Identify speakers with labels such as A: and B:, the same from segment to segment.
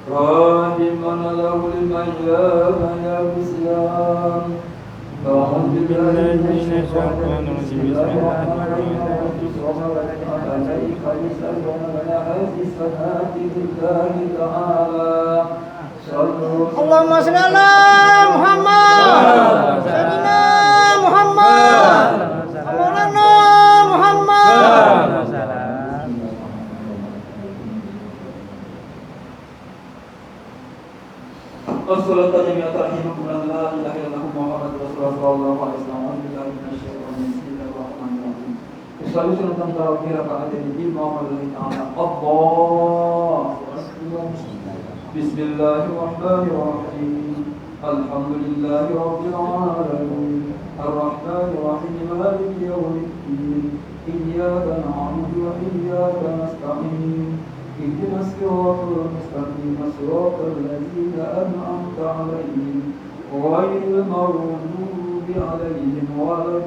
A: راجما له المجال يا بسلام أعوذ بالله من الشيطان الرجيم بسم الله الرحمن الرحيم عليك بسلام هذه الصلاة لله تعالى اللهم صل على محمد سيدنا محمد مولانا محمد الصلاة جميعا رحمكم الله لا إله إلا الله محمد رسول الله صلى الله عليه وسلم أعوذ بالله من الشيطان بسم الله الرحمن الرحيم الصلاة سنة تراويح ركعتين الإمام الله تعالى الله بسم الله الرحمن الرحيم الحمد لله رب العالمين الرحمن الرحيم مالك يوم الدين إياك نعبد وإياك نستعين اهدنا الصراط المستقيم صراط الذين أنعمت عليهم غير المغضوب عليهم ولا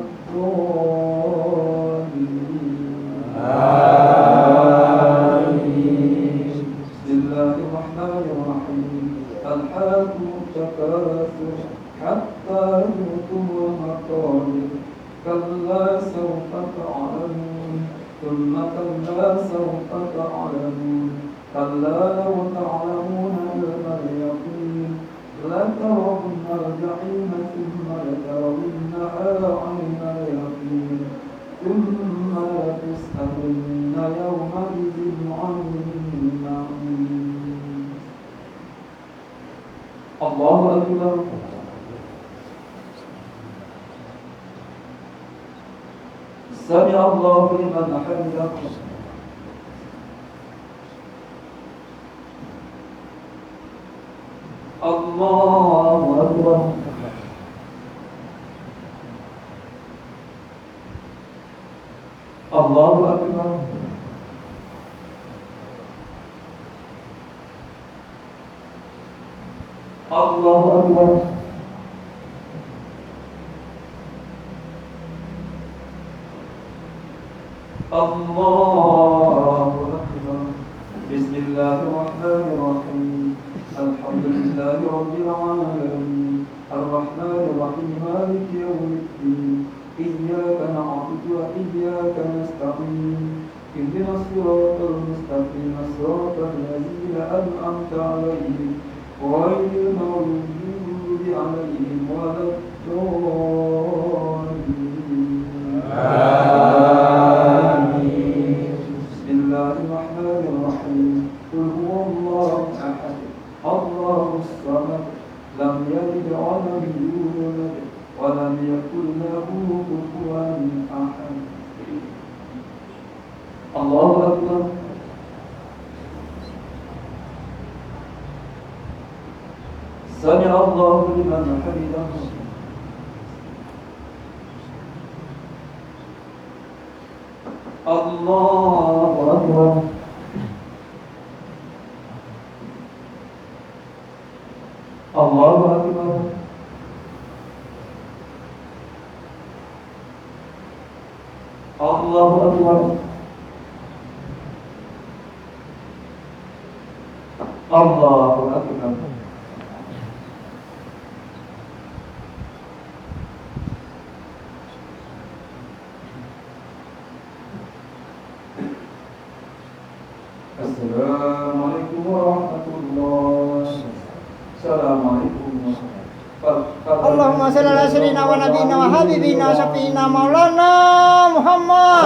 A: الضالين بسم الله الرحمن الرحيم ألهاكم التكاثر حتى زرتم المقابر كلا سوف تعلمون ثم كلا سوف تعلمون كلا لو تعلمون علم اليقين لترون الجحيم ثم لترونها عين اليقين ثم لتسألن يومئذ عن النعيم الله أكبر سمع الله لمن حمده الله أكبر الله أكبر الله أكبر الله أكبر بسم الله الرحمن الرحيم الحمد لله رب العالمين الرحمن الرحيم مالك يوم الدين إياك نعبد وإياك نستعين اهدنا الصراط المستقيم صراط الذين أنعمت عليهم غير المغضوب عليهم ولا الضالين بسم الله الرحمن الرحيم قل هو الله أحد الله الصمد لم يلد ولم يولد ولم يكن له كفوا أحد الله أكبر سمع الله لمن حمده الله أكبر الله أكبر الله أكبر الله أكبر السلام عليكم ورحمة الله السلام عليكم
B: اللهم صل على سيدنا ونبينا وحبيبنا وشفينا مولانا محمد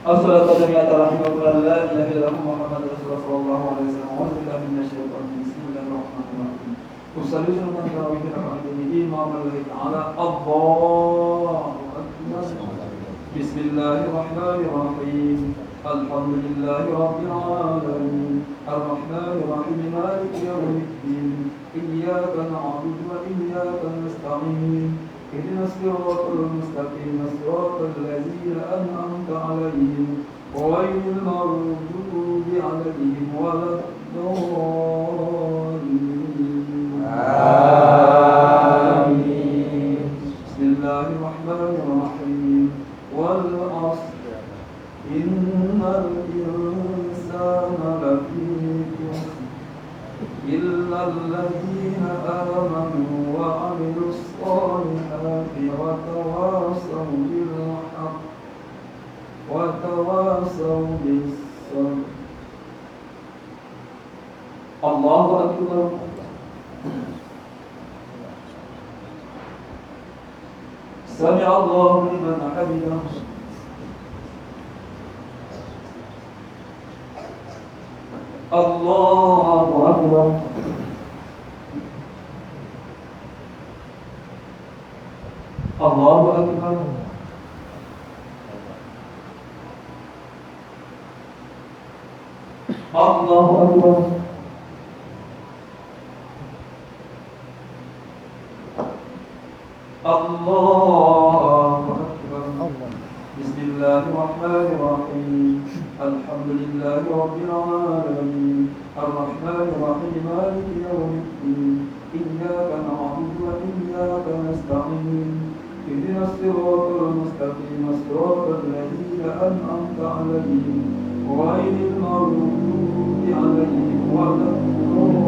A: الصلاة جميعا رحمكم الله لا إله إلا الله محمد رسول الله صلى الله عليه وسلم أعوذ بالله من الشيطان بسم الله الرحمن الرحيم أصلي سنة تراويح ركعتين إمام الله تعالى الله أكبر بسم الله الرحمن الرحيم الحمد لله رب العالمين الرحمن الرحيم مالك يوم الدين إياك نعبد وإياك نستعين اهدنا الصراط المستقيم صراط الذين أنعمت عليهم غير المغضوب عليهم ولا الضالين آمين. بسم الله الرحمن الرحيم والعصر إن الإنسان لفي خسر إلا الذين آمنوا وعملوا الصالحات وتواصوا بالحق وتواصوا بالصبر. الله أكبر. سمع الله لمن حمده. الله أكبر. الله أكبر. الله أكبر. الله أكبر. بسم الله الرحمن الرحيم الحمد لله رب العالمين الرحمن الرحيم مالك يوم الدين إياك نعبد وإياك نستعين اهدنا الصراط المستقيم صراط الذين أنعمت عليهم غير المغضوب عليهم ولا الضالين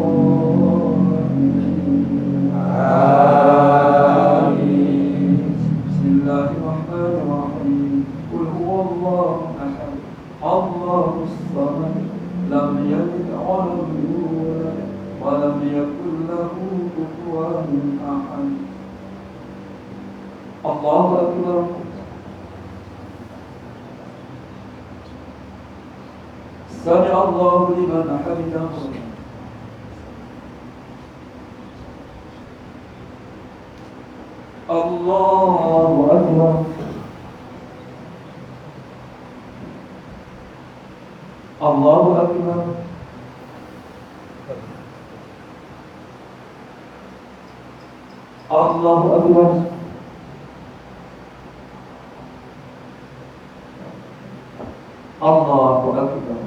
A: آمين. بسم الله الرحمن الرحيم قل هو الله أحد الله الصمد لم يلد ولم يولد ولم يكن له كفوا أحد. الله أكبر. سمع الله لمن حمده. الله أكبر. الله أكبر. الله أكبر. الله أكبر.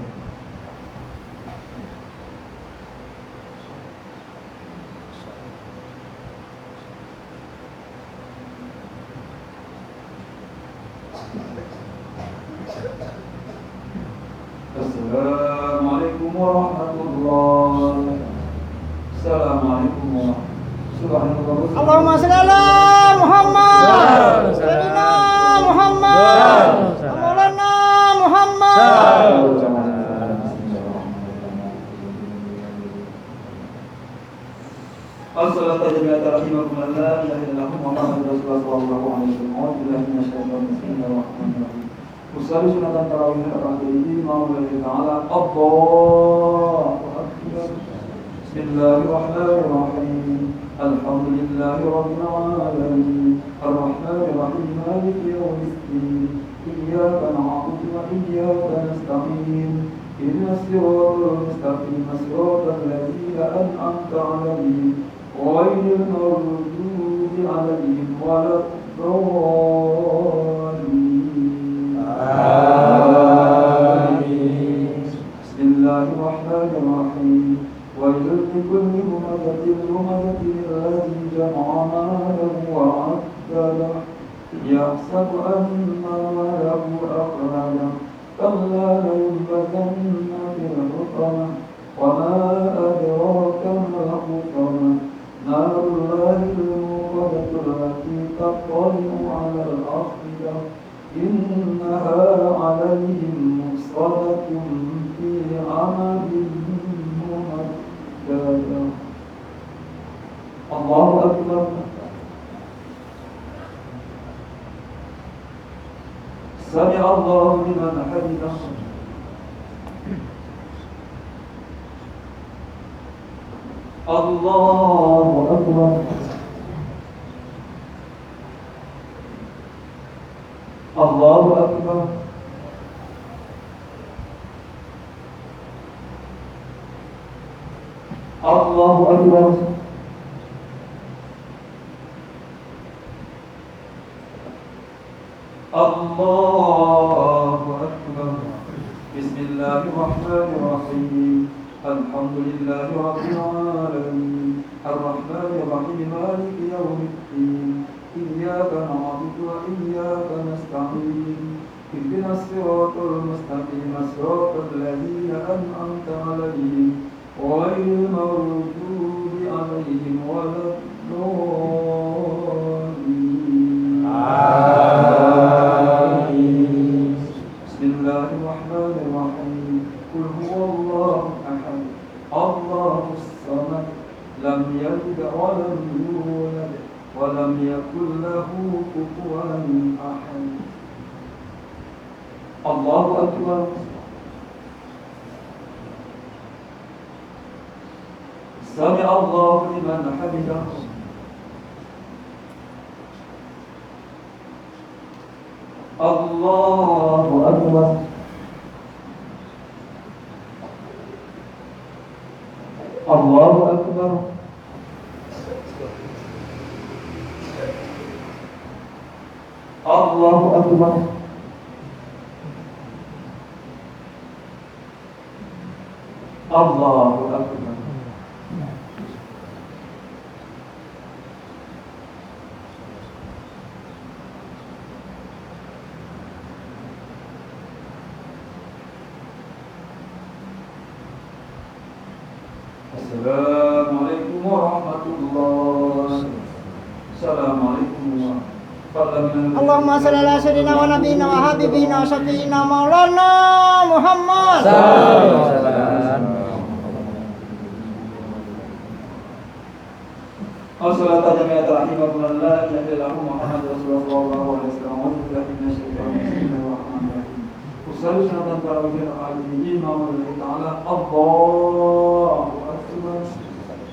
A: السلام عليكم ورحمة الله. السلام عليكم ورحمة الله.
B: اللهم صل على محمد سيدنا محمد مولانا محمد.
A: الصلاة جميعا رحمكم الله لا إله إلا الله محمد رسول الله صلى الله عليه وسلم. أعوذ بالله من الشيطان بسم الله الرحمن الرحيم. أصلي سنة تراويح ركعتين مع الله تعالى. الله أكبر. بسم الله الرحمن الرحيم الحمد لله رب العالمين الرحمن الرحيم مالك يوم الدين إياك نعبد وإياك نستعين اهدنا الصراط المستقيم صراط الذين أنعمت عليهم غير المغضوب عليهم ولا الضالين آمين. بسم الله الرحمن الرحيم ويل لكل همزة لمزة الذي جمع ماله وعدده يحسب أن ماله أخلده كلا لينبذن في الحطمة وما أدراك ما الحطمة نار الله الموقدة التي تطلع على الأفئدة إنها عليهم مؤصدة في عمد ممددة. الله أكبر. سمع الله لمن حمده. الله أكبر. الله أكبر. الله أكبر. الله أكبر. بسم الله الرحمن الرحيم. الحمد لله رب العالمين الرحمن الرحيم مالك يوم الدين إياك نعبد وإياك نستعين اهدنا الصراط المستقيم صراط الذين أنعمت عليهم غير المغضوب عليهم ولا الضالين. آمين. بسم الله الرحمن الرحيم. قل هو الله أحد الله الصمد لم يلد ولم يولد ولم يكن له كفوا أحد. الله أكبر. سمع الله لمن حمده. الله أكبر. الله أكبر. الله أكبر. الله أكبر. Assalamualaikum warahmatullahi. Assalamualaikum warahmatullahi.
B: Allahumma shalli ala sayyidina wa nabiyina wa habibina wa syafiina maulana Muhammad.
A: Assalatu jami'at rahimakumullah ya bilahu Muhammad Rasulullah sallallahu alaihi wasallam wa billahi minasyaitonir Usalli sunatan tarawih al-aliyin ma'amul ta'ala. Allahu akbar.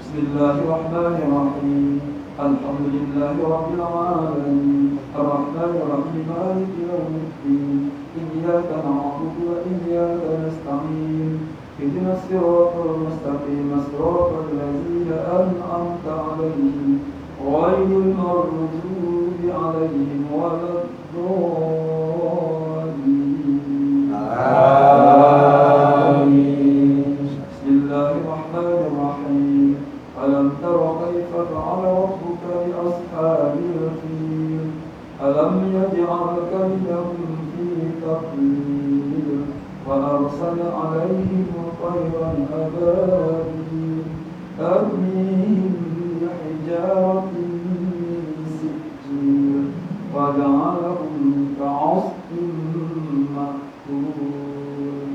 A: Bismillahirrahmanirrahim. Alhamdulillahi rabbil alamin arrahmanir rahim maliki yawmiddin iyyaka na'budu wa iyyaka nasta'in اهدنا الصراط المستقيم صراط الذين أنعمت عليهم غير المغضوب عليهم ولا الضالين. آمين. بسم الله الرحمن الرحيم. ألم تر كيف فعل ربك بأصحاب الفيل ألم يجعل كيدهم في تضليل وأرسل عليهم طيرا أبابيل ترميهم بحجارة من سجيل وجعلهم كعصف مأكول.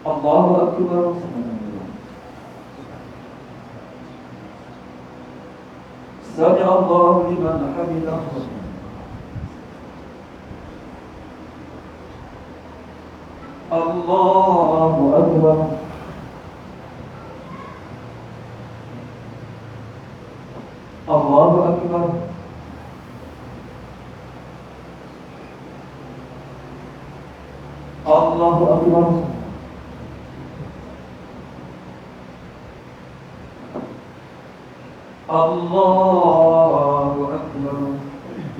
A: الله أكبر. سمع الله لمن حمده. الله أكبر. الله أكبر. الله أكبر. الله أكبر.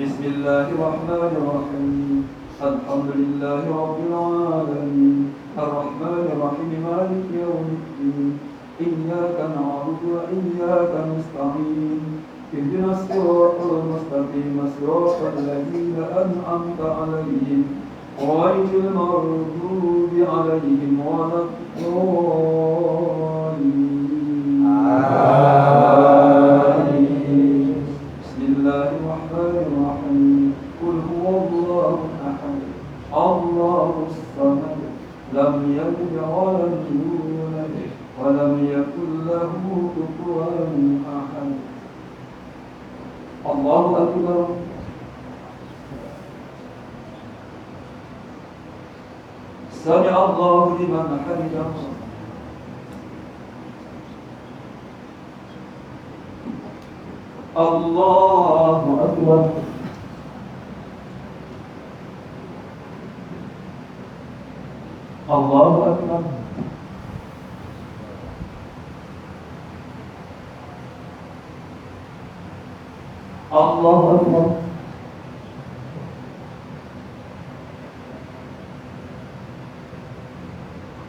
A: بسم الله الرحمن الرحيم. الحمد لله رب العالمين الرحمن الرحيم مالك يوم الدين إياك نعبد وإياك نستعين اهدنا الصراط المستقيم صراط الذين أنعمت عليهم غير المغضوب عليهم ولا الضالين. آمين. بسم الله الرحمن الرحيم. قل هو الله أحد الله الصمد لم يلد ولم يولد ولم يكن له كفوا أحد. الله أكبر. سمع الله لمن حمده. الله أكبر. الله أكبر. Allahu Akbar.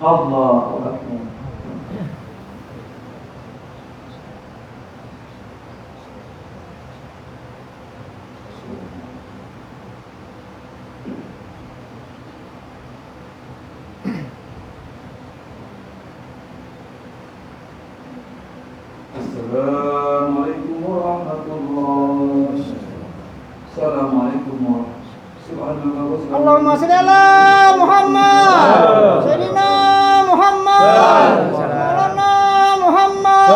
A: Allahu Akbar. Assalamualaikum warahmatullahi wabarakatuh. Assalamualaikum warahmatullahi wabarakatuh.
B: Allahumma shalli ala Muhammad. Sayyidina Muhammad. Maulana Muhammad.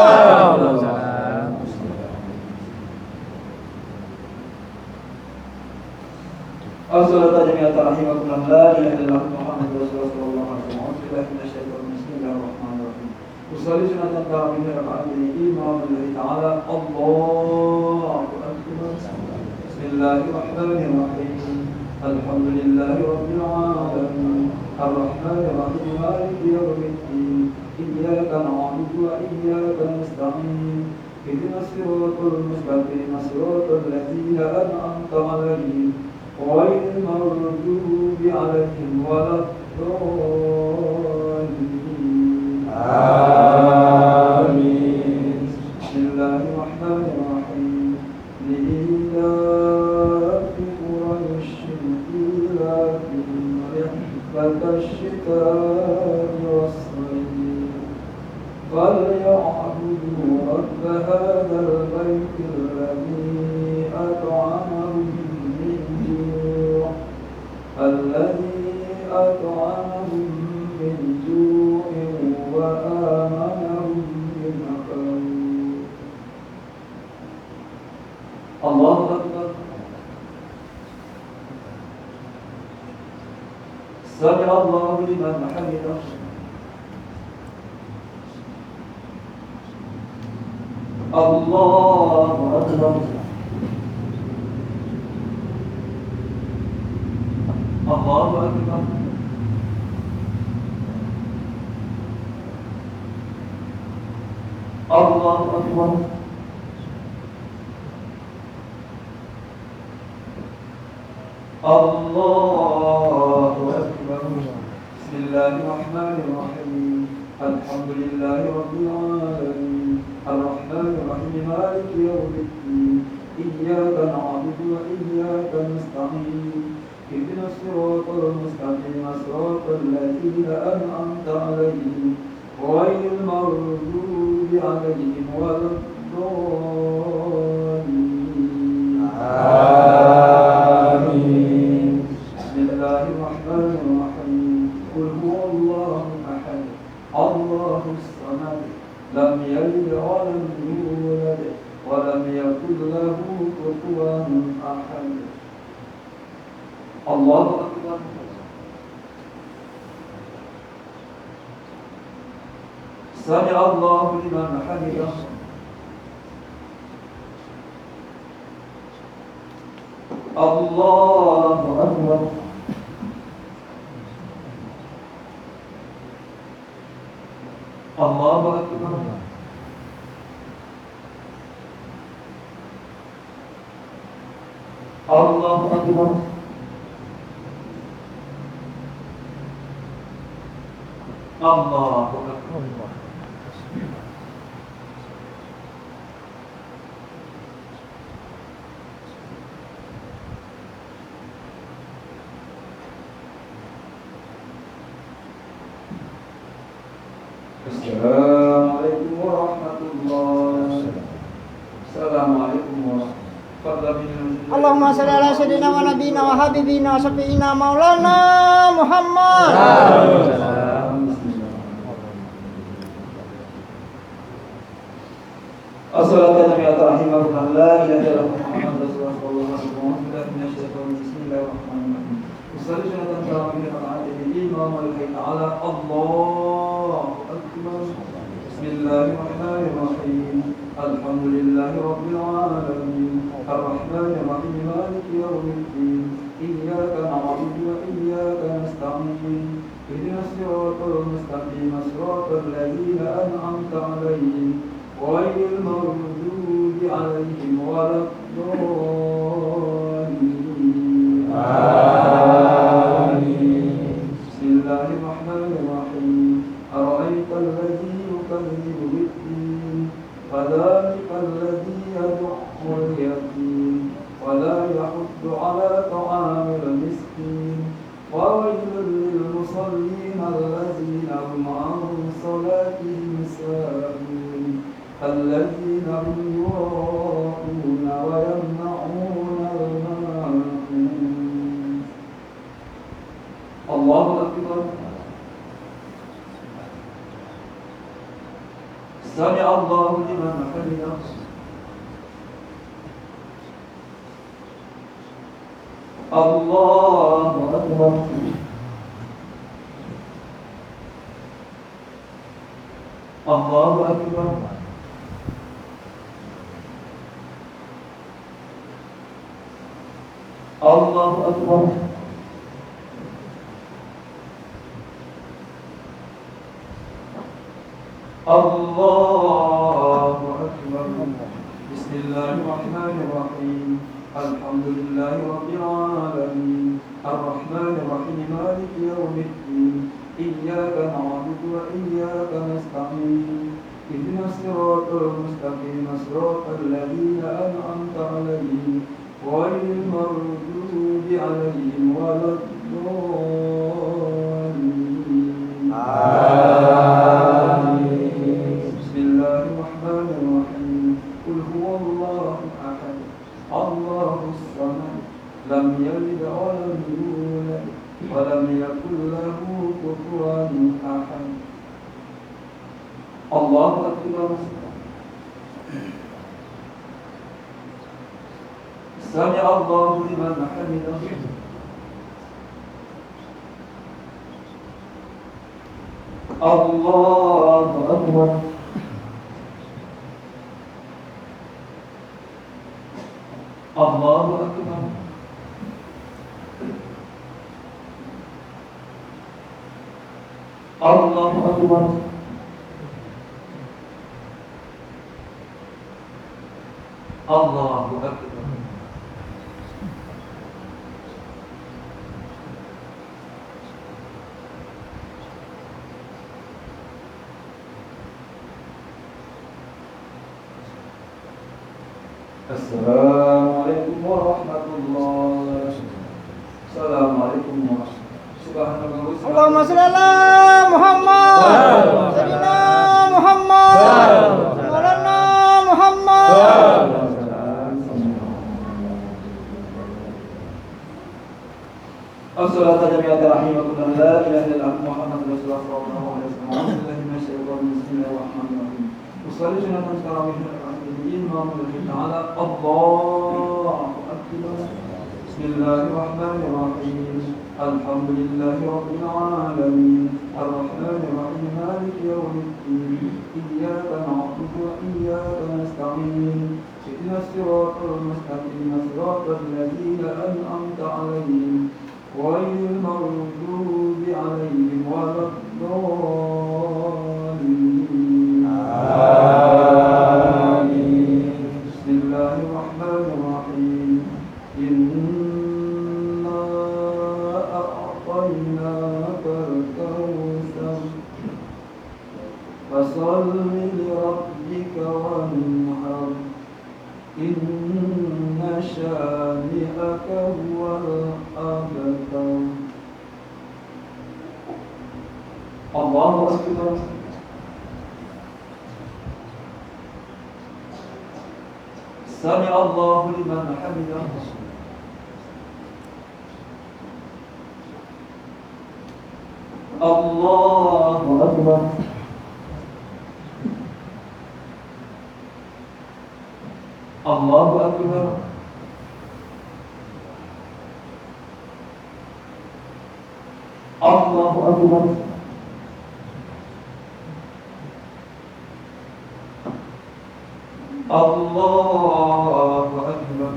A: As-salatu jami'atan rahimakumullah. La ilaha illallah Muhammadur Rasulullah sallallahu alaihi wasallam. Bismillahirrahmanirrahim. Bismillahirrahmanirrahim. Usalli sunatan tarawih raka'atain imam lillahi ta'ala. Allahu akbar. Bismillahirrahmanirrahim. Alhamdulillahi rabbil alamin. Ar-rahmanir rahim. Maliki yawmiddin. Iyyaka na'budu wa iyyaka nasta'in. Ihdinas siratal mustaqim. Siratal ladzina an'amta 'alaihim ghairil maghdubi 'alaihim waladdallin. Amin. Bismillahirrahmanirrahim. Lillahi quraisyin ilahim rihlatash-shita'i was-sayf فليعبدوا رب هذا البيت الذي أطعمهم من جوع وآمنهم من خوف. الله أكبر. سمع الله لمن حمده. الله أكبر. الله أكبر. الله أكبر. الله أكبر. بسم الله الرحمن الرحيم. الحمد لله رب العالمين. الرحمن الرحيم. مالك يوم الدين. إياك نعبد وإياك نستعين. اهدنا الصراط المستقيم. صراط الذين أنعمت عليهم غير المغضوب عليهم ولا الضالين. آمين. بسم الله الرحمن الرحيم. قل هو الله أحد الله الصمد لم يلد ولم يولد ولم يكن له كفوا أحد. الله أكبر. سمع الله لمن حمده. الله أكبر. الله أكبر. الله أكبر. الله أكبر. Assalamualaikum warahmatullahi wabarakatuh. Assalamualaikum warahmatullahi wabarakatuh.
B: Allahumma shalli ala sayyidina wa nabiyina wa habibina wa syafi'ina maulana Muhammad.
A: As-salatu jami'atan rahimakumullah. La ilaha illallah Muhammadur Rasulullah sallallahu alaihi wasallam. Bismillahirrahmanirrahim. Usalli sunatan tarawih raka'atain imam lillahi ta'ala. Allahu akbar. Bismillahirrahmanirrahim. Alhamdulillahi rabbil alamin. Ar-rahmanir rahim. Maliki yawmiddin. Iyyaka na'budu wa iyyaka nasta'in. Ihdinas siratal mustaqim. Siratal ladzina an'amta 'alaihim غير المغضوب عليهم ولا الضالين آمين. بسم الله الرحمن الرحيم. أرأيت الذي يكذب بالدين فذلك الذي يدع اليتيم ولا يحض على طعام المسكين وويل للمصلين الذين هم عن صلاتهم ساهون الذين هم يراءون ويمنعون الماعون. الله أكبر. سمع الله لمن حمده. الله أكبر. الله أكبر. الله أكبر. الله أكبر. بسم الله الرحمن الرحيم. الحمد لله رب العالمين الرحمن الرحيم مالك يوم الدين إياك نعبد وإياك نستعين اهدنا الصراط المستقيم صراط الذين أنعمت عليهم غير المغضوب عليهم ولا الضالين آمين. بسم الله الرحمن الرحيم. قل هو الله أحد الله الصمد لم يلد ولم يولد ولم يكن له كفوا أحد. الله أكبر. سمع الله لمن حمده. الله أكبر. الله أكبر. الله أكبر. الله أكبر. السلام عليكم ورحمة الله. السلام عليكم ورحمة الله.
B: Allahumma shalli ala Muhammad. Sayyidina Muhammad. Maulana Muhammad.
A: الصلاة جميعا رحمكم لا إله إلا الله محمد رسول الله صلى الله عليه وسلم. أعوذ بالله من الشيطان بسم الله الرحمن الرحيم. وصلي سنة تراويح الإمام تعالى الله أكبر. بسم الله الرحمن الرحيم. الحمد لله رب العالمين الرحمن الرحيم مالك يوم الدين إياك نعبد وإياك نستعين اهدنا الصراط المستقيم صراط الذين أنعمت عليهم غير المغضوب عليهم ولا الضالين آمين. بسم الله الرحمن الرحيم. إنا أعطيناك الكوثر فصل لربك وانحر إن شانئك هو الأبتر. الله أكبر. سمع الله لمن حمده. الله أكبر. الله أكبر. الله أكبر. الله أكبر.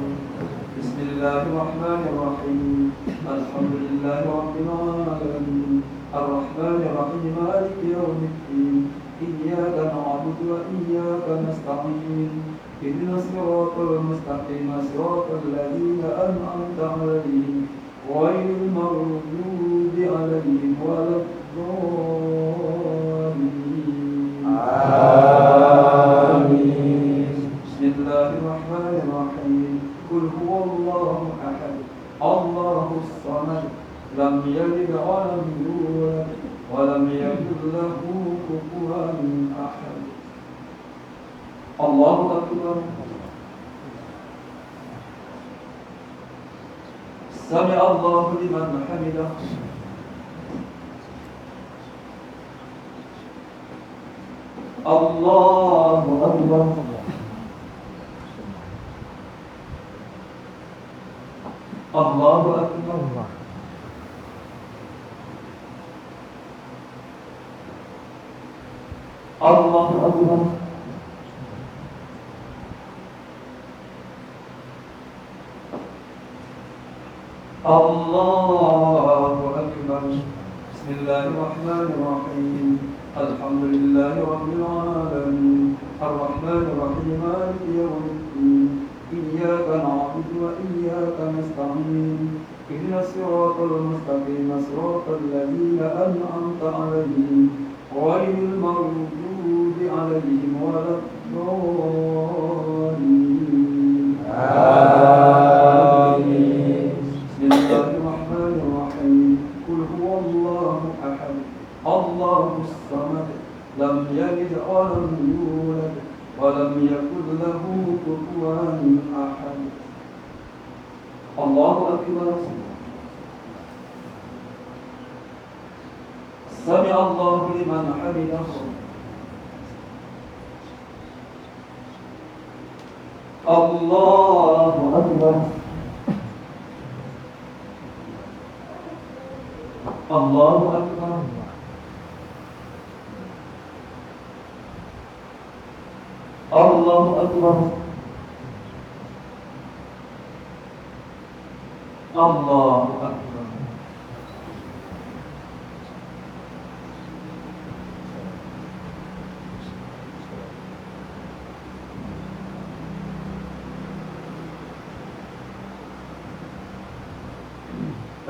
A: بسم الله الرحمن الرحيم. الحمد لله رب العالمين الرحمن الرحيم مالك يوم الدين إياك نعبد وإياك نستعين اهدنا الصراط المستقيم صراط الذين أنعمت عليهم غير المغضوب عليهم ولا الضالين آمين. بسم الله الرحمن الرحيم قل هو الله أحد الله الصمد لم يلد ولم يولد ولم يكن له كفوا أحد. الله أكبر. سمع الله لمن حمده. الله أكبر. الله أكبر. الله أكبر. الله أكبر. بسم الله الرحمن الرحيم الحمد لله رب العالمين الرحمن الرحيم مالك يوم الدين إياك نعبد وإياك نستعين اهدنا الصراط المستقيم صراط الذين أنعمت عليهم غير المغضوب عليهم ولا الضالين آمين. بسم الله الرحمن الرحيم قل هو الله أحد الله الصمد لم يلد ولم يولد ولم يكن له كفوا أحد. الله أكبر. سمع الله لمن حمده. الله أكبر. الله أكبر. الله أكبر. الله أكبر.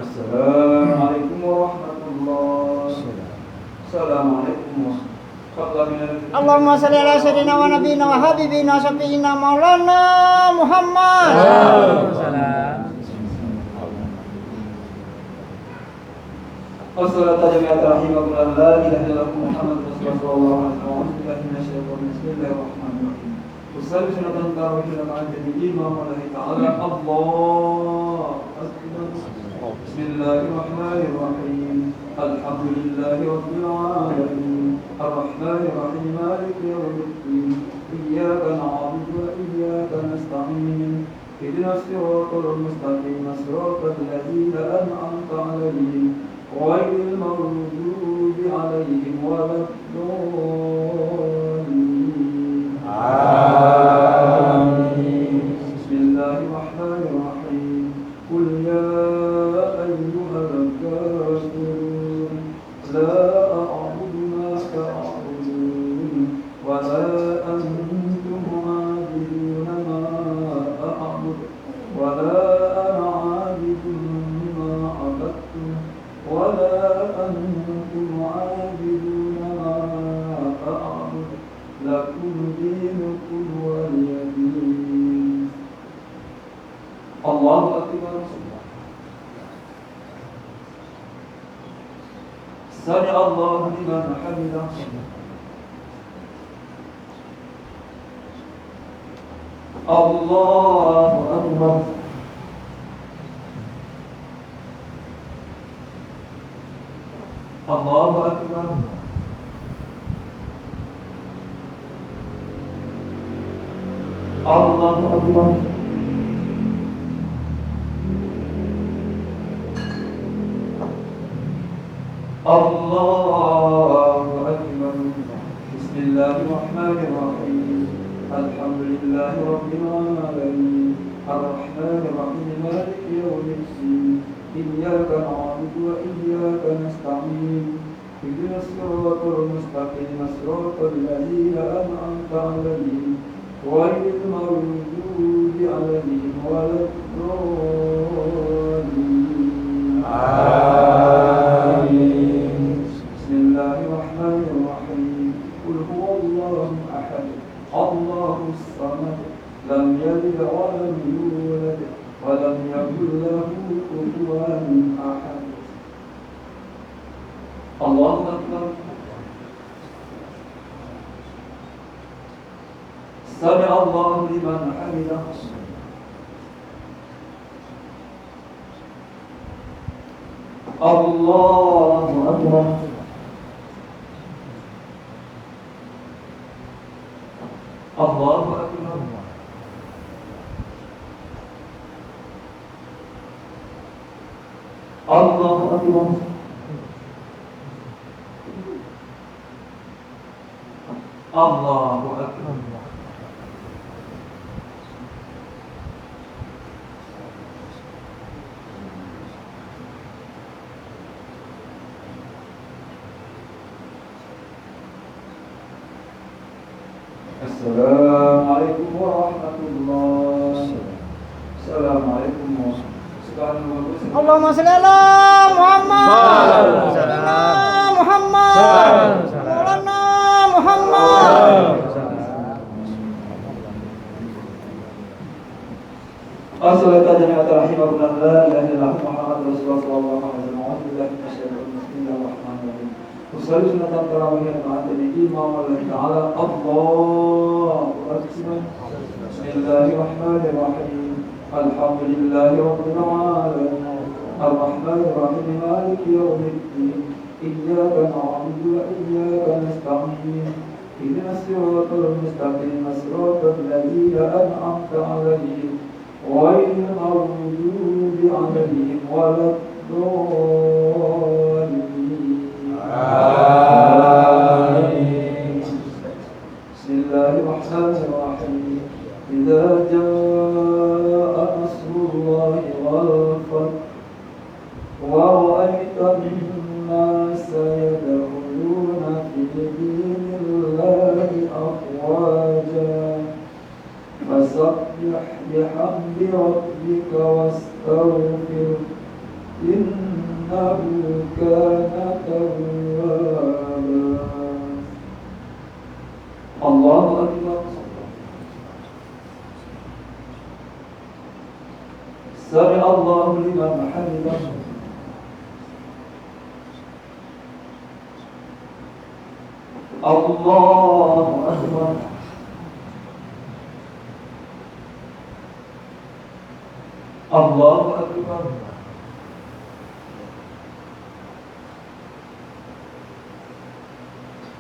A: السلام عليكم ورحمة الله. السلام عليكم ورحمة الله.
B: اللهم صل على سيدنا ونبينا وحبيبنا وشفيعنا مولانا محمد.
A: الصلاة جميعا رحمكم الله لا إله إلا الله محمد رسول الله صلى الله عليه وسلم. أعوذ بالله من الشيطان بسم الله الرحمن الرحيم. والصلاة سنة تراويح مع النبيين الله تعالى الله أكبر. بسم الله الرحمن الرحيم الحمد لله رب العالمين الرحمن الرحيم مالك يوم الدين إياك نعبد وإياك نستعين اهدنا الصراط المستقيم صراط الذين أنعمت عليهم غير المغضوب عليهم ولا الضالين آمين. بسم الله الرحمن الرحيم قل يا أيها الكافرون لا أعبد ما تعبدون ولا أنتم عابدون ما أعبد ولا أنا عابد ما عبدتم ولا أنتم عابدون ما أعبد لكم دينكم ولي دين. الله أكبر. سمع الله لمن حمده. الله أكبر. الله أكبر. الله أكبر. الله أكبر. بسم الله الرحمن الرحيم الحمد لله رب العالمين الرحمن الرحيم مالك يوم الدين إياك نعبد وإياك نستعين اهدنا الصراط المستقيم صراط الذين أنعمت عليهم غير المغضوب عليهم ولا الضالين. آمين. بسم الله الرحمن الرحيم. قل هو الله أحد الله الصمد لم يلد ولم يولد ولم يكن له كفوا أحد. الله أكبر. سمع الله لمن حمده. الله أكبر. الله أكبر. الله أكبر. الله أكبر. السلام عليكم ورحمة الله. السلام عليكم ورحمة الله.
B: اللهم صل على محمد سيدنا محمد مولانا محمد.
A: As-salatu jami'at rahimahullah la ilaha illallah Muhammad Rasulullah sallallahu alaihi wasallam. Alhamdulillah bismillahirrahmanirrahim. Usalli sunatan tarawih ma'al imam Allah ta'ala. Allahu akbar. Bismillahirrahmanirrahim. Alhamdulillahi rabbil alamin. Ar-rahmanir rahim maliki yaumiddin. Iyyaka na'budu wa iyyaka nasta'in. Ihdinas siratal mustaqim siratal ladzina an'amta 'alaihim غير المغضوب عليهم ولا الضالين. آمين. بسم الله الرحمن الرحيم. إذا جاء نصر الله والفتح ورأيت الناس يدخلون في دين الله أفواجا فسبح بحمد ربك واستغفر إنه كان توابا. الله أكبر. سمع الله لمن حمده. الله أكبر. الله أكبر.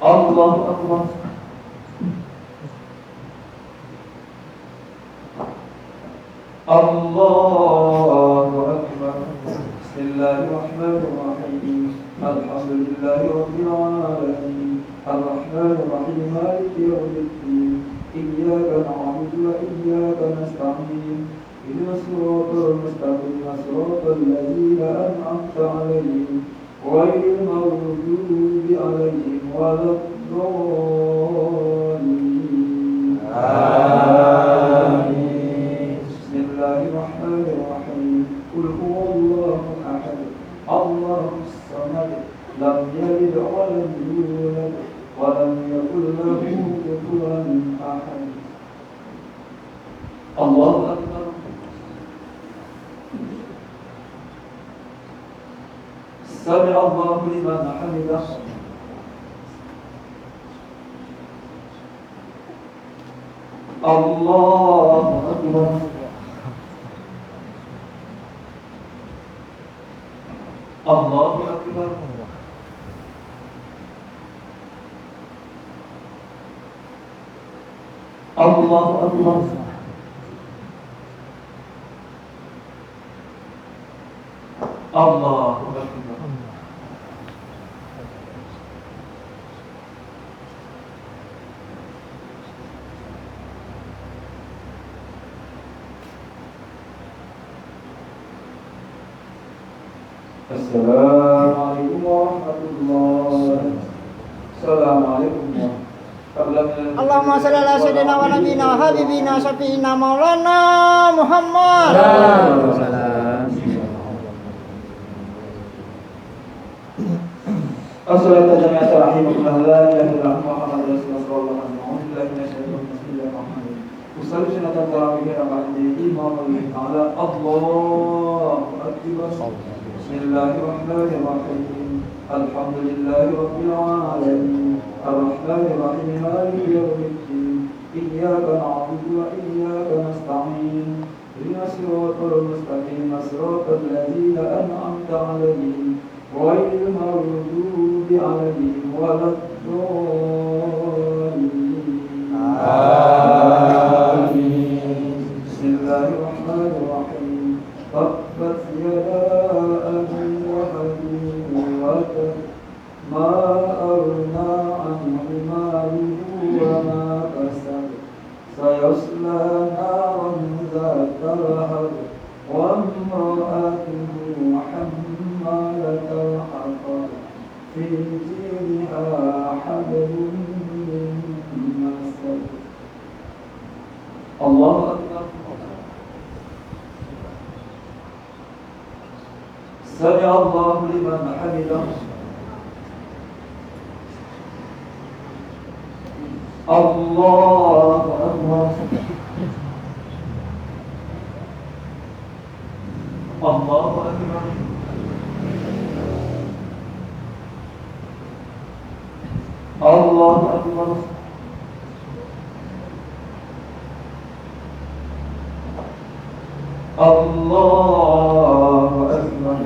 A: الله أكبر. الله أكبر. بسم الله الرحمن الرحيم. الحمد لله رب العالمين. الرحمن الرحيم مالك يوم الدين. إياك نعبد وإياك نستعين. اهدنا الصراط المستقيم صراط الذين أنعمت عليهم غير المغضوب عليهم ولا الضالين. آمين. بسم الله الرحمن الرحيم. قل هو الله أحد الله الصمد لم يلد ولم يولد ولم يكن له كفوا أحد. الله أكبر. سمع الله لمن حمده. الله أكبر. الله أكبر. الله أكبر. الله أكبر. السلام عليكم ورحمة الله Wassalamualaikum
B: Allahumma salli ala sayyidina wa nabiyina wa habibina syafi'ina maulana Muhammad.
A: As-salatu jami'atan rahimakumullah la ilaha illallah Muhammadur Rasulullah sallallahu alaihi wasallam. Alhamdulillah minasyaitonir bismillahirrahmanirrahim. Usalli sunatan tarawih rakaat imam ta'ala Allahu akbar. Bismillahirrahmanirrahim. Alhamdulillahi rabbil alamin. Ar-rahmanir rahim maliki yaumiddin. Iyyaka na'budu wa iyyaka nasta'in. Ihdinas siratal mustaqim siratal ladzina an'amta 'alaihim ghairil maghdubi 'alaihim waladdallin. Amin. Bismillahirrahmanirrahim. Tabbat yada abi lahabin wa tab ma aghna 'anhu maluhu wa ma kasab sayasla naran dhata lahab wa imra'atuhu hammalatal hatab fi jidha hablum min masad. Allahu akbar. Sami Allahu liman hamidah. Allahu akbar. Allahu akbar. Allahu akbar. Allahu akbar.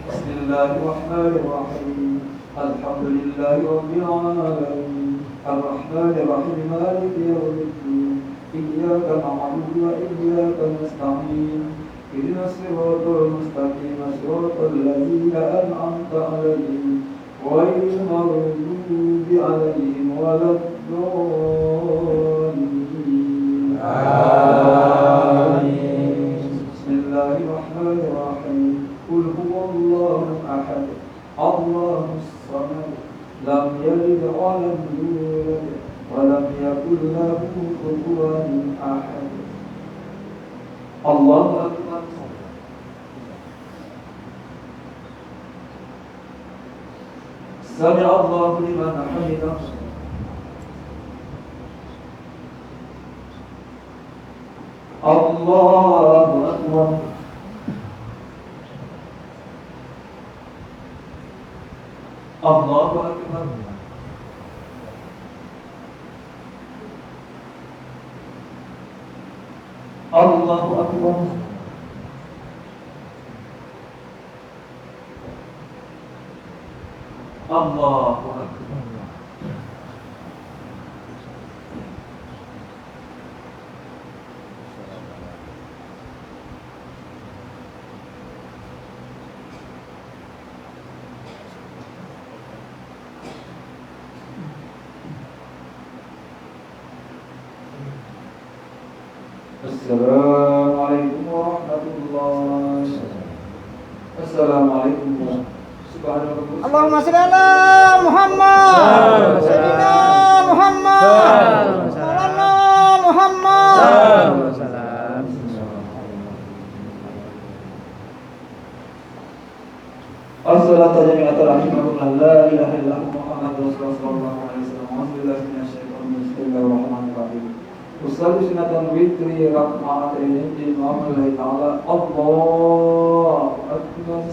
A: Bismillahirrahmanirrahim. Alhamdulillahi rabbil alamin. Ar-rahmanir rahim maliki yaumiddin. Iyyaka na'budu wa iyyaka nasta'in. Ihdinas siratal mustaqim siratal ladzina an'amta 'alaihim ghairil maghdubi 'alaihim waladdallin. Amin. Bismillahirrahmanirrahim. Qul huwallahu ahad. Allahus samad. Lam yalid wa lam yulad wa lam yakul lahu kufuwan ahad. Allahu akbar. Sami Allahu liman hamidah. Allahu akbar. Allahu akbar. Allahu akbar. Allahu akbar. Assalamualaikum warahmatullahi wabarakatuh. Assalamualaikum warahmatullahi.
B: Allahumma salli ala Muhammad. Sayyidina Muhammad. Maulana Muhammad.
A: As-salatu jami'atan rahimakumullah la ilaha illallah Muhammadur Rasulullah sallallahu alaihi wasallam. Alhamdulillah minasyaitonir bismillahirrahmanirrahim. Usalli sunatan witri raka'atain imam Allah ta'ala Allahu akbar.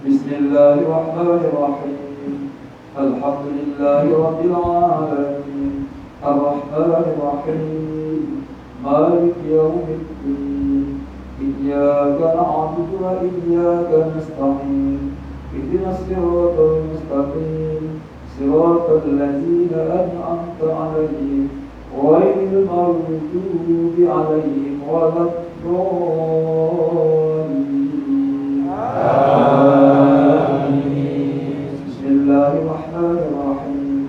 A: Bismillahirrahmanirrahim. Alhamdulillahi rabbil alamin. Ar-rahmanir rahim. Maliki yaumiddin. Iyyaka na'budu wa iyyaka nasta'in. Ihdinas siratal mustaqim siratal ladzina an'amta 'alaihim ghairil maghdubi 'alaihim waladdallin. Amin. الله الرحمن الرحيم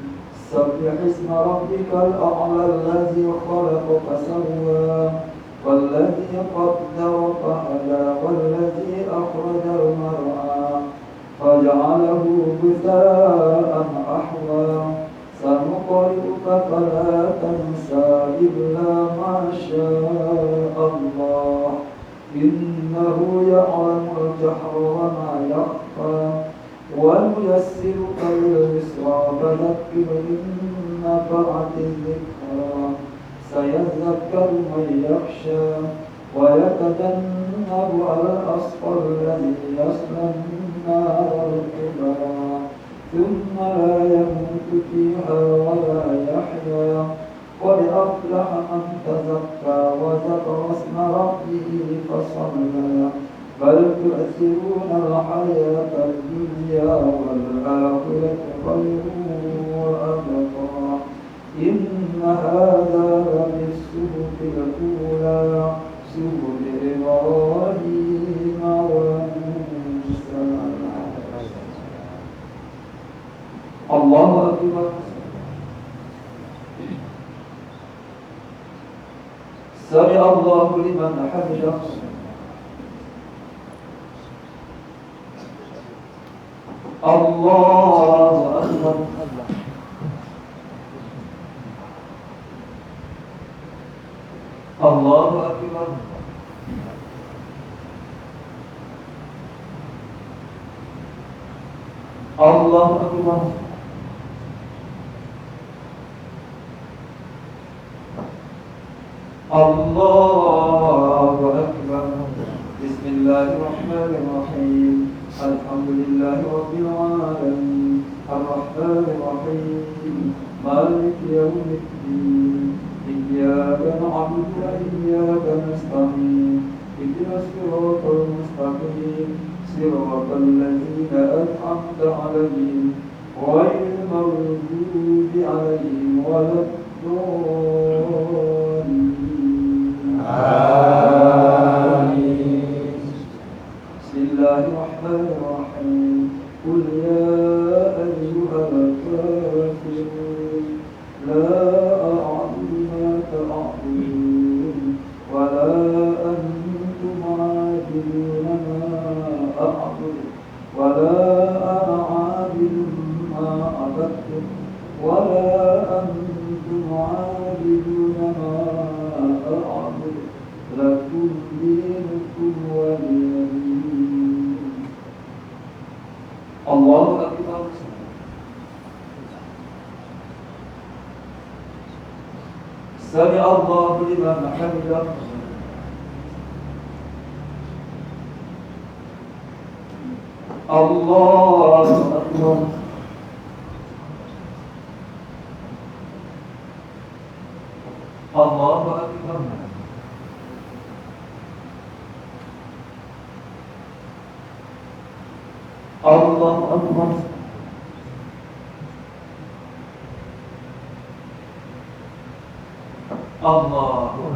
A: سبح اسم ربك الأعلى الذي خلق فسوى والذي قدر فهدى والذي أخرج المرعى فجعله غثاء أحوى سنقرئك فلا تنسى إلا ما شاء الله إنه يعلم الجهر وما يخفى ونيسرك لليسرى فذكر إن نفعت الذكرى سيذكر من يخشى ويتجنبها الأصفى الذي يصلى النار الكبرى ثم لا يموت فيها ولا يحيا قد أفلح من تزكى وذكر اسم ربه فصلى بل تؤثرون الحياة الدنيا والآخرة خير وأبقى إن هذا لفي الصحف الأولى صحف إبراهيم وموسى. الله أكبر. سمع الله لمن حمده. الله أكبر. الله أكبر. الله أكبر. الله أكبر. بسم الله الرحمن الرحيم الحمد لله رب العالمين الرحمن الرحيم مالك يوم الدين إياك نعبد وإياك نستعين اهدنا الصراط المستقيم صراط الذين أنعمت عليهم غير المغضوب عليهم ولا الضالين. آمين. بسم الله الرحمن الرحيم قل يا أيها الكافرون لا أعبد ما تعبدون ولا أنتم عابدون ما أعبد ولا أنا عابد ما عبدتم ولا أنتم عابدون ما أعبد لكم دينكم ولي دين. الله أكبر. سمع الله لمن حمده. الله أكبر. الله أكبر. الله أكبر. الله أكبر.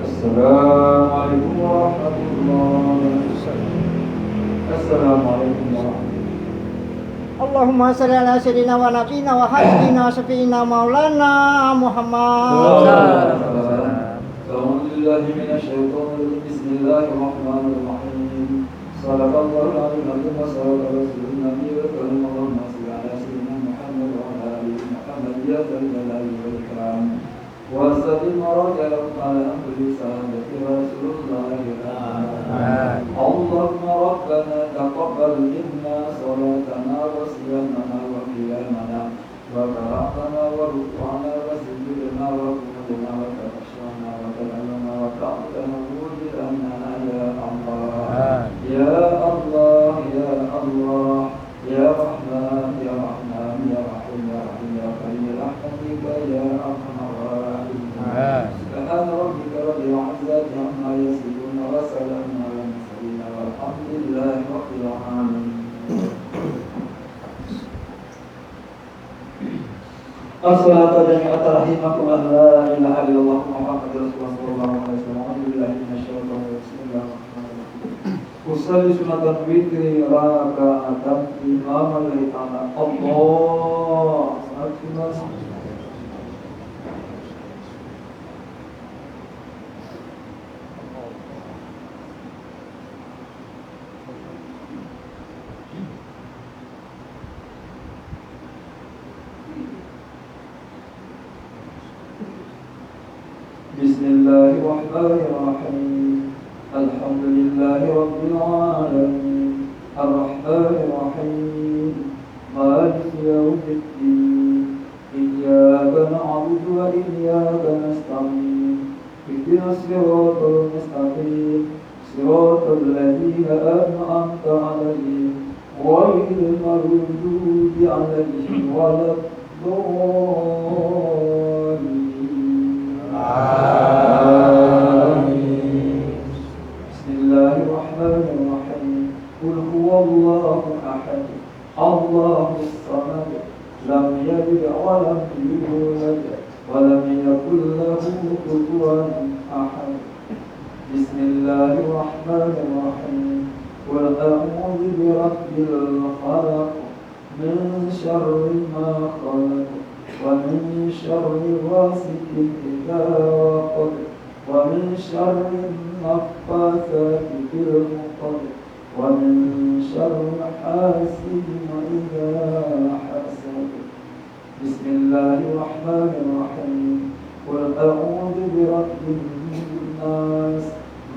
A: السلام عليكم ورحمة الله. السلام عليكم ورحمة الله.
B: Allahumma salli ala sayyidina wa nabiyina wa habibina syafiina maulana Muhammad.
A: Alhamdulillah minasyaitonir rajim. Bismillahirrahmanirrahim. Sadaqallahu al-azim wa sadaqa rasulun nabiyil karim. Allahumma salli ala sayyidina Muhammad wa ala ali Muhammad ya dzal jalali wal ikram. Wa sallim raja'an ala amri sahabati Rasulullah. Allahumma rabbana taqabbal minna salatana wa siyamana wa qiyamana wa qira'atana wa ruk'ana wa sujudana wa qiyamana wa tafashana wa talamana wa ta'atana wujudana ya Allah ya Allah ya Allah ya Rahman ya Rahman ya Rahim ya Rahim ya Karim ya Rahmatika ya Arhamar Rahimin. Subhana rabbika rabbil izzati amma yasifun wa salamun ala al-mursalin As-salatu jami'at rahimakum an la ilaha illallah Muhammadur Rasulullah sallallahu alaihi wasallam. Alhamdulillahi minasyaitonir rajim. Bismillahirrahmanirrahim. Usalli sunatan witri raka'atan imaman lillahi ta'ala. Allahu akbar. Bismillahirrahmanirrahim. Alhamdulillahi rabbil alamin. Ar-rahmanir rahim. Maliki yaumiddin. Iyyaka na'budu wa iyyaka nasta'in. Ihdinas siratal mustaqim. Siratal ladzina an'amta 'alaihim ghairil maghdubi 'alaihim waladdallin. Amin. Bismillahirrahmanirrahim. Qul huwallahu ahad. Allahus samad. Lam yalid wa lam yulad wa lam yakul lahu kufuwan ahad. Bismillahirrahmanirrahim. Qul a'udzu birabbil falaq min syarri ma khalaq ومن شر غاسق إذا وقب ومن شر النفاثات في العقد ومن شر حاسد إذا حسد. بسم الله الرحمن الرحيم. قل أعوذ برب الناس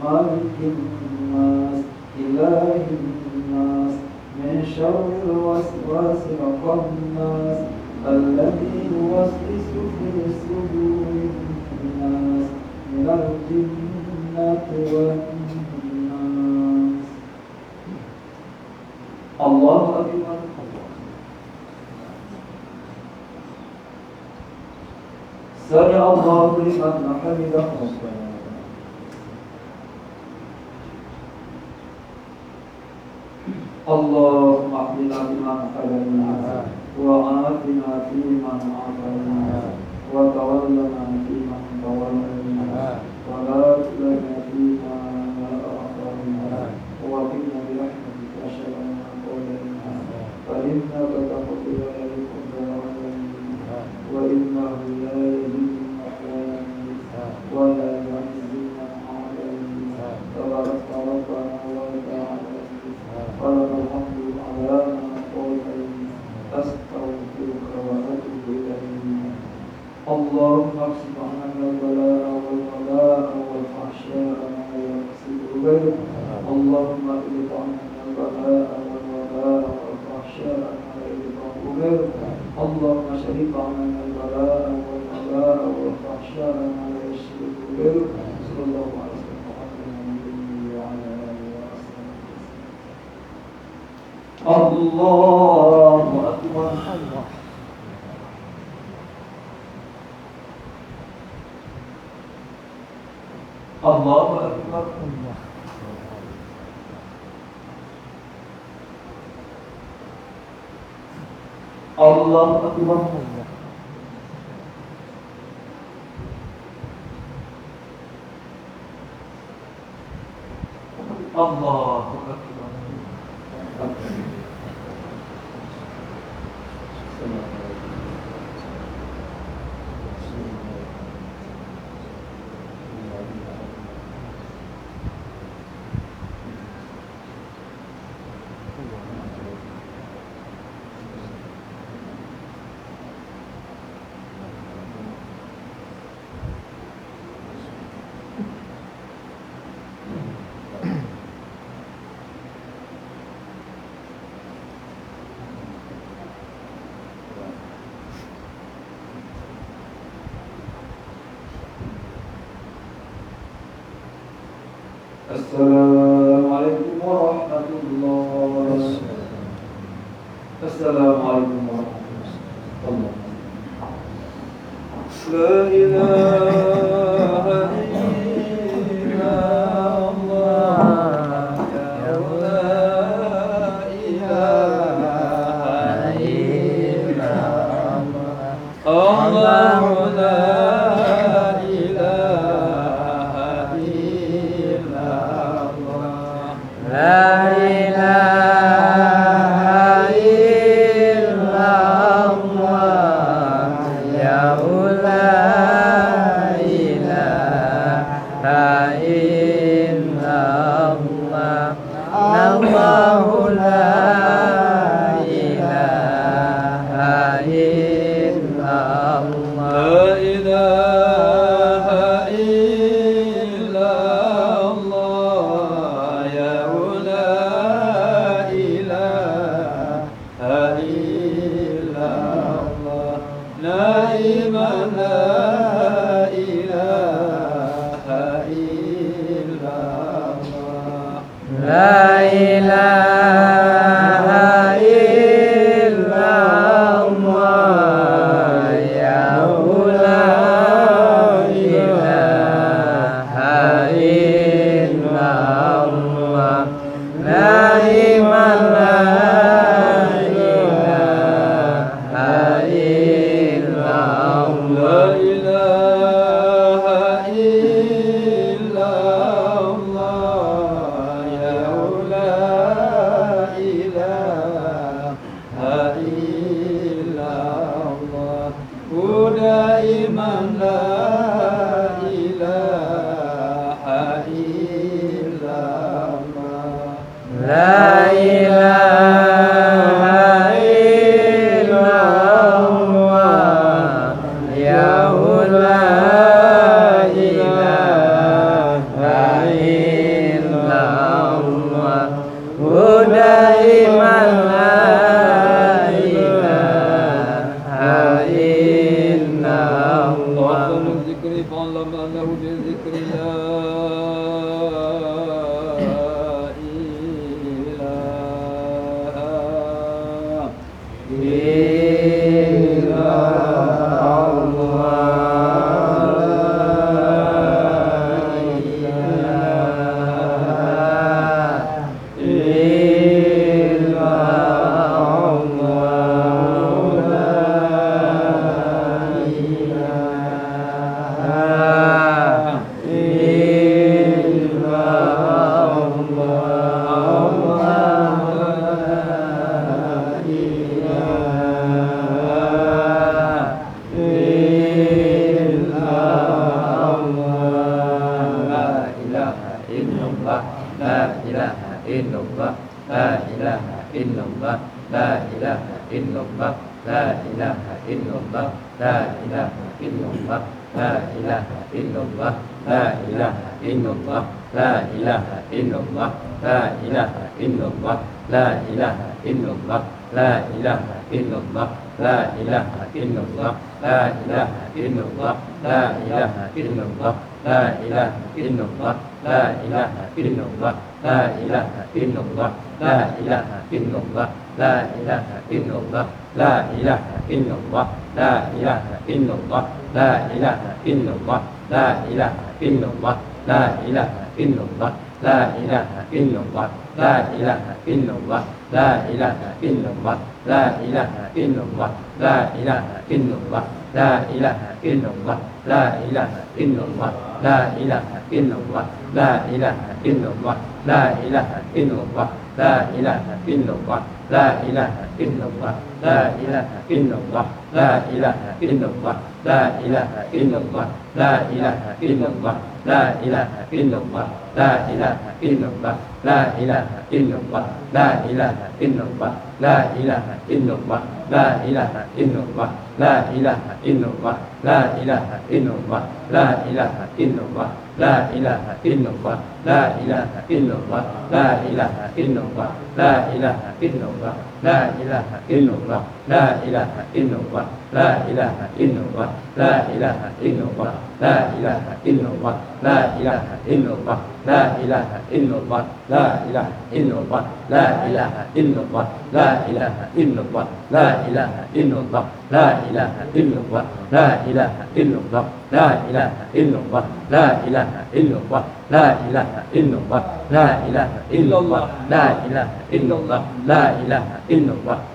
A: مالك الناس إله الناس من شر الوسواس الخناس الذي يوسوس في صدور الناس من الجنة والناس. الله أكبر. سمع الله لمن حمده. اللهم اهدنا فيمن هديت وعافنا فيمن عافيت وتولنا فيمن توليت ولا تخزنا فيما أعطيت وقنا برحمتك شر ما قضيت فإنك تقضي ولا يقضى عليك وإنه لا يذل من ولا يعز من عليك تبارك ربنا وتعالى ولك الحمد على ما قضيت أستغفرك وأتوب إليك. اللهم اكشف عنا البلاء والوباء والفحشاء ما يقصد غيرك. اللهم اكشف عنا البلاء والوباء والفحشاء ما يقصد غيرك. اللهم شرف عنا البلاء والوباء والفحشاء ما يقصد غيرك. صلى الله عليه وسلم وعلى آله وصحبه. الله أكبر. الله أكبر. الله أكبر. الله أكبر. Assalamualaikum warahmatullahi. Assalamualaikum warahmatullahi. La ilaha illallah. La ilaha illallah.
C: La ilaha illallah ya la ilaha illallah Allahu la ilaha illallah La ilaha illallah ya la ilaha illallah La ilaha illallah La ilaha illallah ya la ilaha illallah Udah iman la ilaha illallah
A: Zikri fa'lam annahu bi zikri la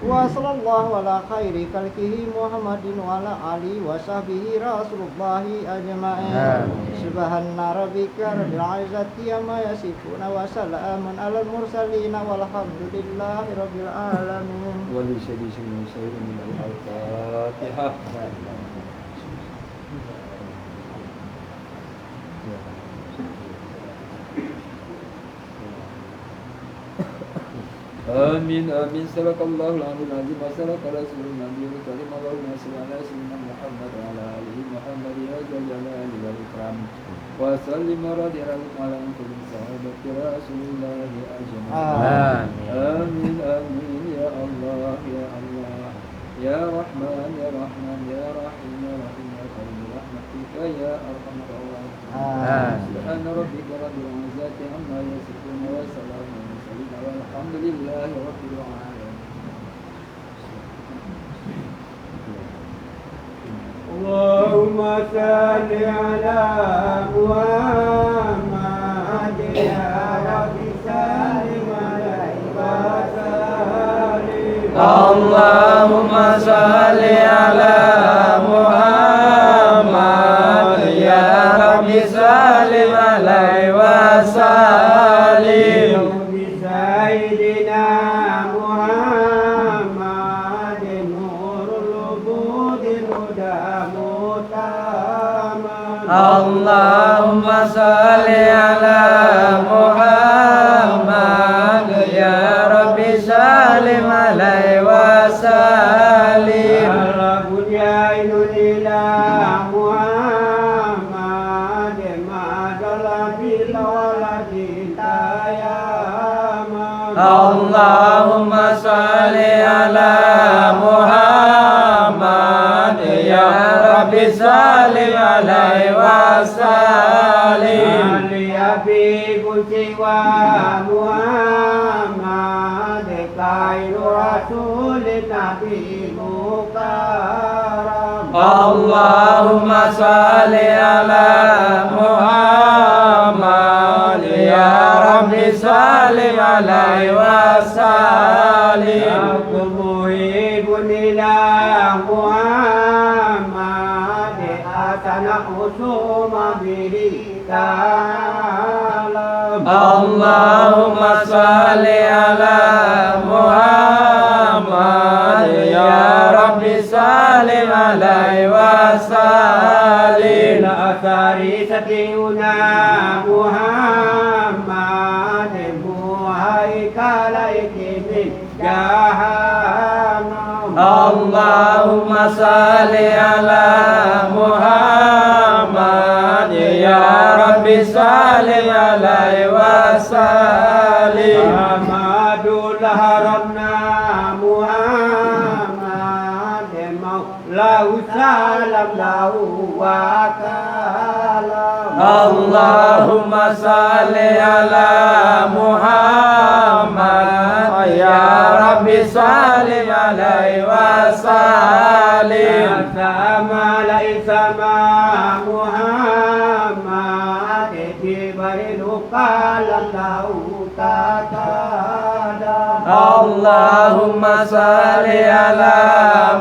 B: وصلى الله على خير خلقه محمد وعلى آله وصحبه رسول الله أجمعين. سبحان ربك رب العزة عما يصفون وسلام على المرسلين والحمد لله رب العالمين.
C: الفاتحة. آمين آمين. صدق الله العلي العظيم وصدق رسول النبي الكريم. اللهم صل على سيدنا محمد وعلى آله محمد يا ذا الجلال والإكرام وسلم رضي الله على كل صحابة رسول الله أجمعين. آمين آمين يا الله يا الله يا رحمن يا رحمن يا رحيم يا رحيم يا كريم برحمتك يا أرحم الراحمين. سبحان ربك رب العزة عما يصفون وسلام على المرسلين والحمد لله رب العالمين.
D: اللهم صل على محمد يا رب سلم عليه وسلم.
C: اللهم صل على محمد يا رب سلم عليه وسلم.
D: بسيدنا محمد نور الوجود الهدى متامل.
C: اللهم صل على محمد يا رب سلم عليه وسلم.
D: الرجال إلى محمد ما ضل في الولد تيامن.
C: اللهم صل على محمد يا رب سلم عليه وسلم.
D: يبيب سوى محمد خير رسول النبي مكرم.
C: اللهم صل على محمد يا رب سلم عليه وسلم.
D: محب إلى محمد أتنا خصوم به تعلم.
C: اللهم صل على محمد يا رب سلم عليه وسلم.
D: الأثر سكينا محمد هيكل من جهنم.
C: اللهم صل على محمد يا رب سلم عليه وسلم.
D: محمد الهرمنا محمد مولاه سلم له وكلم.
C: اللهم صل على محمد يا رب سلم عليه وسلم.
D: سما سما محمد جبريل قال له تقدم.
C: اللهم صل على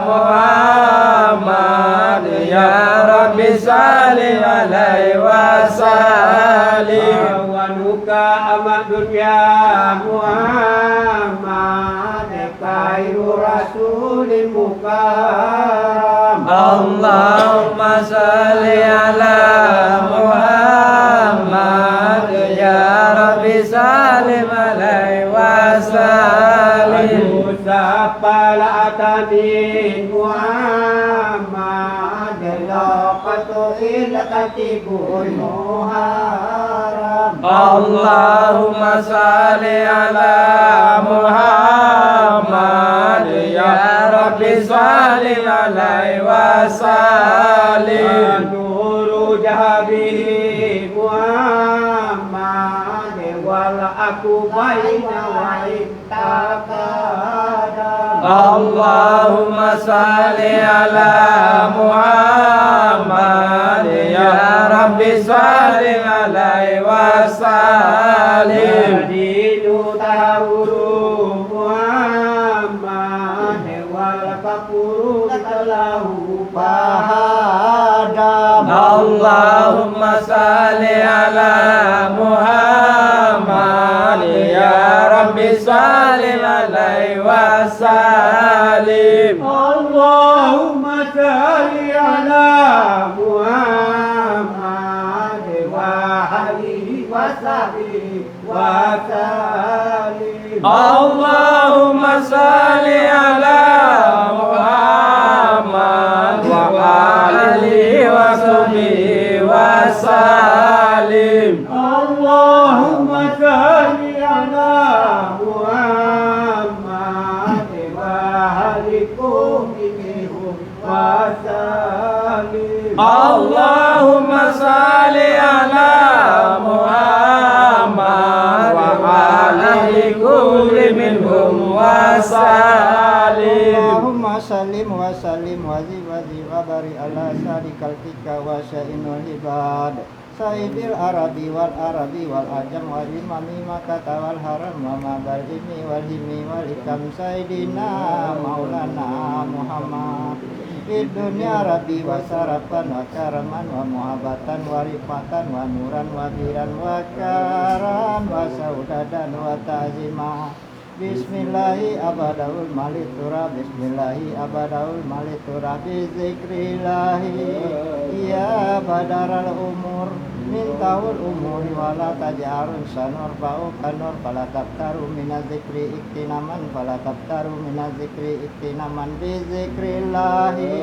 C: محمد يا رب سلم عليه وسلم.
D: ونك أمد يا محمد خير رسول مكرم.
C: اللهم صل على محمد يا رب سلم عليه وسلم.
D: سبل أتني محمد لقد إلى كتب المحرم.
C: اللهم صل على محمد يا رب سلم عليه وسلم.
D: نور جهبه محمد والأكو بين وإن تقدم.
C: اللهم صل على محمد يا رب سلم عليه وسلم.
D: دين تهور محمد wal kafuru lahu
B: Fahadam
C: Allahumma salli ala Muhammad ya Rabbi sallim alaihi wa sallim
D: Allahumma salli ala Muhammad wa alihi wa sahbihi wa sallim
C: Allahumma salli ala Muhammad wa alihi wa sahbihi wa sallim
D: Allahumma salli ala Muhammad wa alikum minhum wa sallim
C: Allahumma salli ala Muhammad wa alihi kulli minhum wa sallim
B: Allahumma sallim wa sallim wa zi wa bari ala sarikal tika wa sya'inul ibad Sayyidil Arabi wal ajam wal imami makata wal haram wa mabal imi wal himi wal ikam Sayyidina maulana Muhammad Fid dunya Rabbi wa sarafan wa karaman wa muhabatan wa rifatan wa nuran wa biran wa karan wa saudadan wa ta'zimah Bismillahi abadaul malitura Bismillahi abadaul malitura Bizikrillahi Ya badaral umur Mintahul umuri wala tajarun sanur bau kanur Fala tabtaru minazikri iktinaman Fala tabtaru minazikri iktinaman Bizikrillahi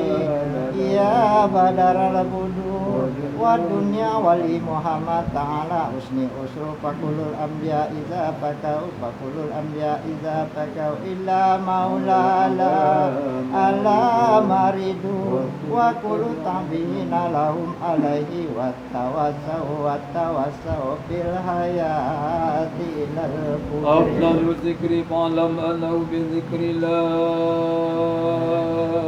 B: Ya badaral budur Wa dunya wali Muhammad ta'ala Usni usru fakulul anbiya iza fakau Fakulul anbiya iza fakau illa maulala ala maridu wa kullu tabiina lahum alaihi wa tawassau bil hayati ilal
C: أفضل الذكر فاعلم أنه بذكر لا إله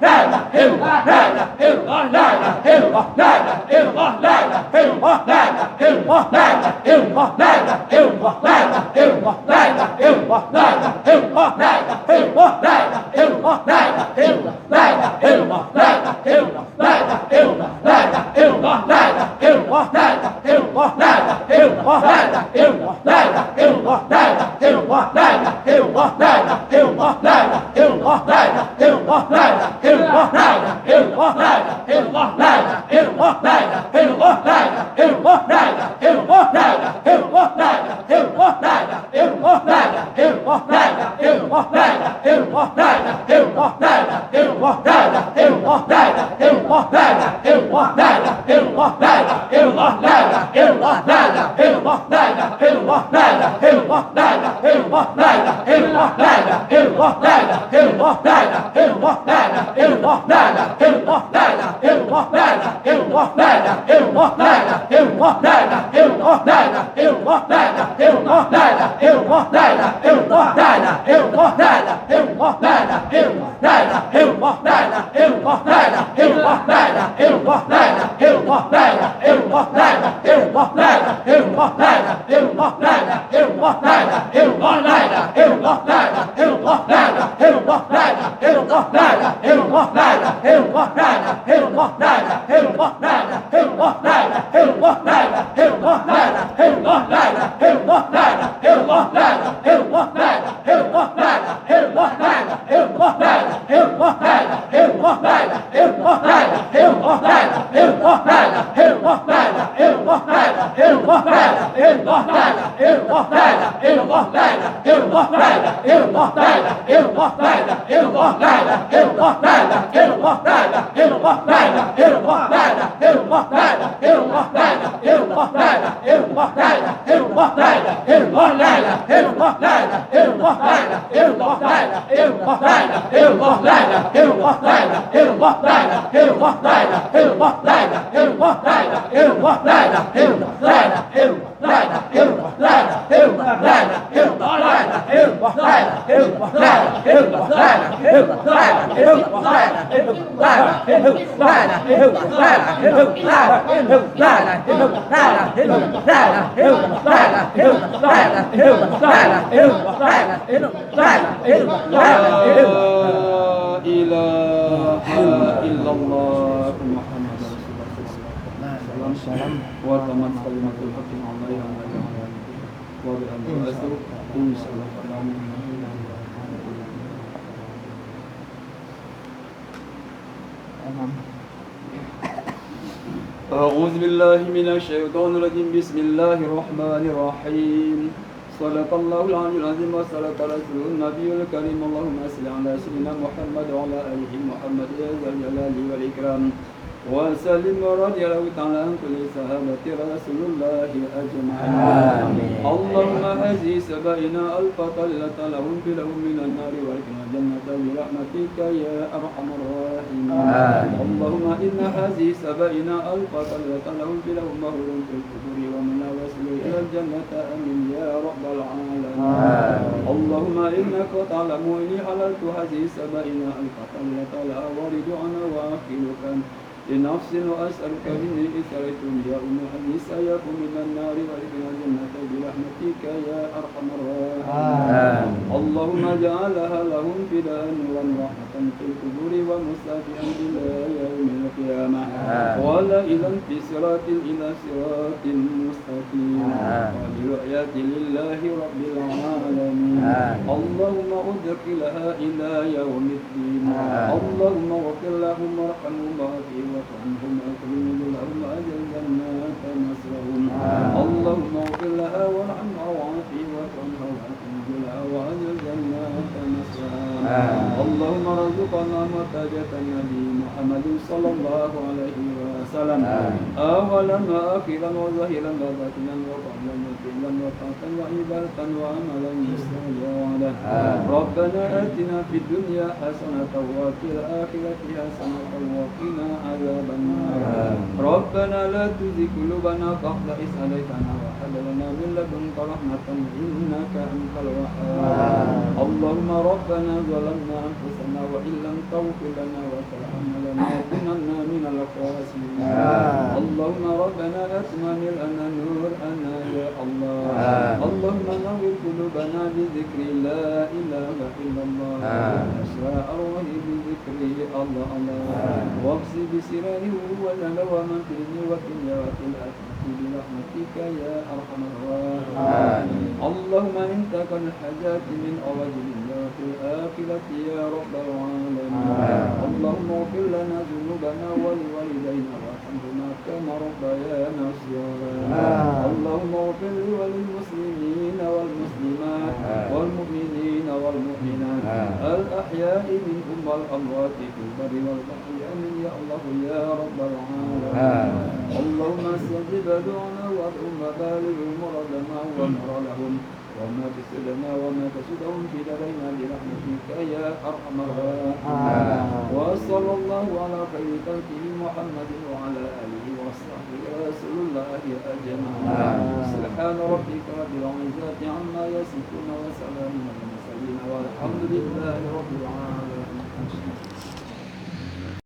C: أعوذ بالله من الشيطان الرجيم بسم الله الرحمن الرحيم صدق الله العلي العظيم وصدق رسوله النبي الكريم اللهم صل على سيدنا محمد وعلى آله محمد يا ذا الجلال والإكرام وسلم ورضي الله تعالى عن كل صحابة رسول الله أجمعين اللهم هذه سبائنا الفضيلة لهم بلهم من النار وإكرام الجنة برحمتك يا أرحم الراحمين اللهم إن هذه سبائنا الفضيلة لهم بلهم مهر في القبور ومن وصل إلى الجنة آمين يا رب العالمين اللهم إنك تعلم إني حللت هذه سبائنا الفضيلة لا ورد أنا وأخيرك لنفس وأسألك مني إثرة يا أم حديث يكون من النار وإلى الجنة برحمتك يا أرحم الراحمين اللهم اجعلها لهم فداء ورحمة في القبور ومستهزئا إلى يوم القيامة ولا إلى في صراط إلى صراط مستقيم وللآيات لله رب العالمين اللهم أدخلها إلى يوم الدين اللهم اغفر لهم وارحمهم وعافهم وارحمهم واكرم لهم أجر جنات نصرهم اللهم اغفر لها وارحمها وعافهم وارحمها واكرم لها وأجر جنات نصرها اللهم ارزقنا متاجة النبي محمد صلى الله عليه وسلم مرسلا أولا وآخرا وظاهرا وباطنا وقبلا وفعلا وطاعة وعبادة وعملا مستجابا ربنا آتنا في الدنيا حسنة وفي الآخرة حسنة وقنا عذاب النار ربنا لا تزغ قلوبنا بعد إذ هديتنا وهب لنا من لدنك رحمة إنك أنت الوهاب اللهم ربنا ظلمنا أنفسنا وإن لم تغفر لنا وترحمنا لنكونن من الخاسرين اللهم ربنا أتمم لنا نورنا يا الله اللهم نور قلوبنا بذكر لا إله إلا الله أشرع أرواحي بذكر الله واغسل بسراره ولنا ومن في الدنيا والدنيا وفي الآخرة برحمتك يا أرحم الراحمين اللهم انت قد حاجات من أوجه الله في الآخرة يا رب العالمين اللهم اغفر لنا ذنوبنا ولوالدينا وارحمهما كما ربيانا صغارا اللهم اغفر لي وللمسلمين والمسلمات والمؤمنين والمؤمنات الأحياء منهم والأموات في البر والبحر آمين يا الله يا رب العالمين اللهم استجب دعانا وادعهم وبالغ مرادنا ومرادهم وما تسلنا وما تسدهم في دارنا برحمتك يا ارحم الراحمين وصلى الله على خير خلقه محمد وعلى اله وصحبه رسول الله اجمعين سبحان ربك رب العزه عما يصفون وسلام على المرسلين والحمد لله رب العالمين.